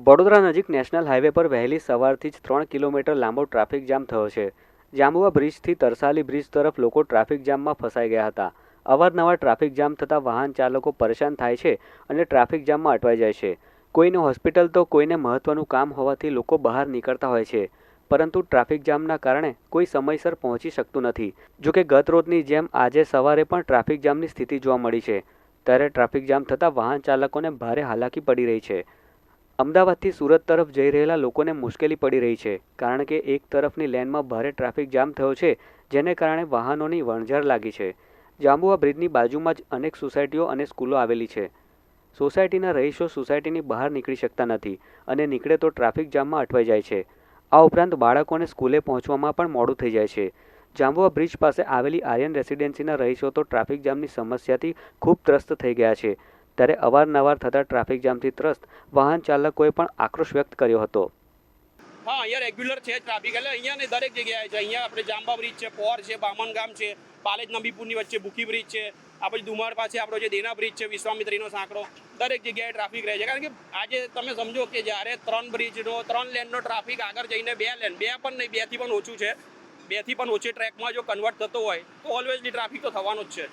વડોદરા નજીક national highway પર વહેલી સવારથી જ 3 કિલોમીટર લાંબો ટ્રાફિક જામ થયો છે. જાંબુઆ બ્રિજથી તરસાલી બ્રિજ તરફ લોકો ટ્રાફિક જામમાં ફસાઈ ગયા હતા. અવારનવાર ટ્રાફિક જામ થતાં વાહન ચાલકો પરેશાન થાય છે અને ટ્રાફિક જામમાં અટવાઈ જાય છે. કોઈને હોસ્પિટલ તો કોઈને મહત્વનું કામ હોવાથી લોકો બહાર નીકળતા હોય છે, પરંતુ ટ્રાફિક જામના કારણે કોઈ સમયસર પહોંચી શકતું નથી. જોકે ગત રોજની જેમ આજે સવારે પણ ટ્રાફિક જામની સ્થિતિ જોવા મળી છે. ત્યારે ટ્રાફિક જામ થતાં વાહન ચાલકોને ભારે હાલાકી પડી રહી છે. અમદાવાદથી સુરત તરફ જઈ રહેલા લોકોને મુશ્કેલી પડી રહી છે, કારણ કે એક તરફની લેનમાં ભારે ટ્રાફિક જામ થયો છે, જેને કારણે વાહનોની વણઝાર લાગી છે. જાંબુઆ બ્રિજની બાજુમાં જ અનેક સોસાયટીઓ અને સ્કૂલો આવેલી છે. સોસાયટીના રહીશો સોસાયટીની બહાર નીકળી શકતા નથી અને નીકળે તો ટ્રાફિક જામમાં અટવાઈ જાય છે. આ ઉપરાંત બાળકોને સ્કૂલે પહોંચવામાં પણ મોડું થઈ જાય છે. જાંબુઆ બ્રિજ પાસે આવેલી આર્યન રેસિડેન્સીના રહીશો તો ટ્રાફિક જામની સમસ્યાથી ખૂબ ત્રસ્ત થઈ ગયા છે. ત્યારે અવારનવાર થતા ટ્રાફિક જામથી ત્રસ્ત વાહન ચાલકોએ પણ આક્રોશ વ્યક્ત કર્યો હતો. હા, અહીંયા રેગ્યુલર છે ટ્રાફિક, એટલે અહીંયા ને દરેક જગ્યાએ છે. અહીંયા આપણે જાંબા બ્રિજ છે, પોર છે, બામણગામ છે, પાલેજ નબીપુરની વચ્ચે ભૂખી બ્રિજ છે, આ પછી દુમાળ પાસે આપણો જે દેના બ્રિજ છે, વિશ્વામિત્રીનો સાંકળો, દરેક જગ્યાએ ટ્રાફિક રહે છે. કારણ કે આજે તમે સમજો કે જ્યારે 3 લેનનો ટ્રાફિક આગળ જઈને 2 લેન, 2 પણ નહીં, 2થી પણ ઓછું છે, 2થી પણ ઓછી ટ્રેકમાં જો કન્વર્ટ થતો હોય તો ઓલવેઝલી ટ્રાફિક તો થવાનો જ છે.